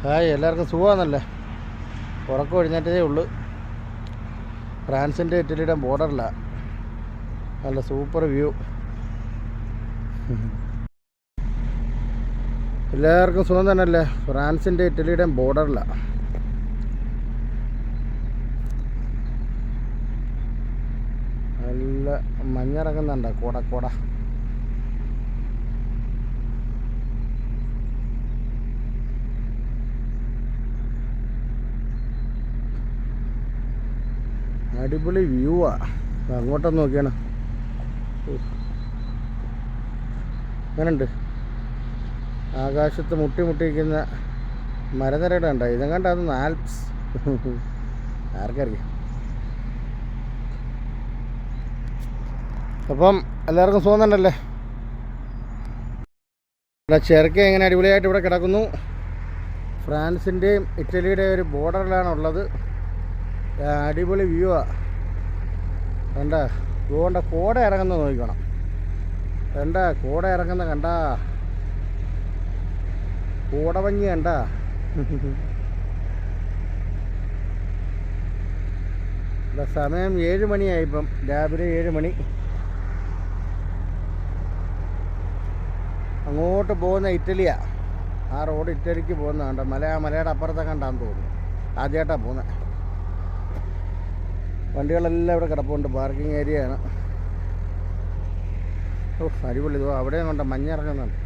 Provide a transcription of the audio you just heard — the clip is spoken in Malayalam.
ഹായ്, എല്ലാവർക്കും സുഖമാണെന്നല്ലേ? ഉറക്കം എഴുന്നേറ്റതേ ഉള്ളൂ. ഫ്രാൻസിൻ്റെ ഇറ്റലിയുടെ ബോർഡറിലാണ്. നല്ല സൂപ്പർ വ്യൂ. എല്ലാവർക്കും സുഖം തന്നെയല്ലേ? ഫ്രാൻസിൻ്റെ ഇറ്റലിയുടെ ബോർഡറിലാണ്. നല്ല മഞ്ഞിറങ്ങുന്നുണ്ട്. കോട അടിപൊളി വ്യൂവാ. അങ്ങോട്ടൊന്ന് നോക്കിയാണ്. അങ്ങനെയുണ്ട്. ആകാശത്ത് മുട്ടിക്കുന്ന മരനിരയുടെ ഉണ്ട്. ഇതും കണ്ടത് ആൽപ്സ്. ആർക്കറിയാം. അപ്പം എല്ലാവർക്കും സുഖം തന്നെയല്ലേ? ചെറുക്ക ഇങ്ങനെ അടിപൊളിയായിട്ട് ഇവിടെ കിടക്കുന്നു. ഫ്രാൻസിൻ്റെയും ഇറ്റലിയുടെയും ഒരു ബോർഡറിലാണുള്ളത്. അടിപൊളി വ്യൂവാ. കണ്ട അതുകൊണ്ട് കോട ഇറങ്ങുന്നത് നോക്കണം. കണ്ട കോട ഇറങ്ങുന്ന കണ്ട കോടമഞ്ഞ് കണ്ട. സമയം 7 മണിയായി. ഇപ്പം രാവിലെ 7 മണി. അങ്ങോട്ട് പോകുന്ന ഇറ്റലിയാ. ആ റോഡ് ഇറ്റലിക്ക് പോകുന്ന കണ്ട. മലയുടെ അപ്പുറത്തെ കണ്ടാന്ന് തോന്നുന്നു. ആദ്യമായിട്ടാണ് പോകുന്നത്. വണ്ടികളെല്ലാം ഇവിടെ കിടപ്പുണ്ട്. പാർക്കിംഗ് ഏരിയയാണ്. ഓ അടിപൊളി. ഇതോ അവിടെയും കണ്ട മഞ്ഞിറങ്ങുന്നുണ്ട്.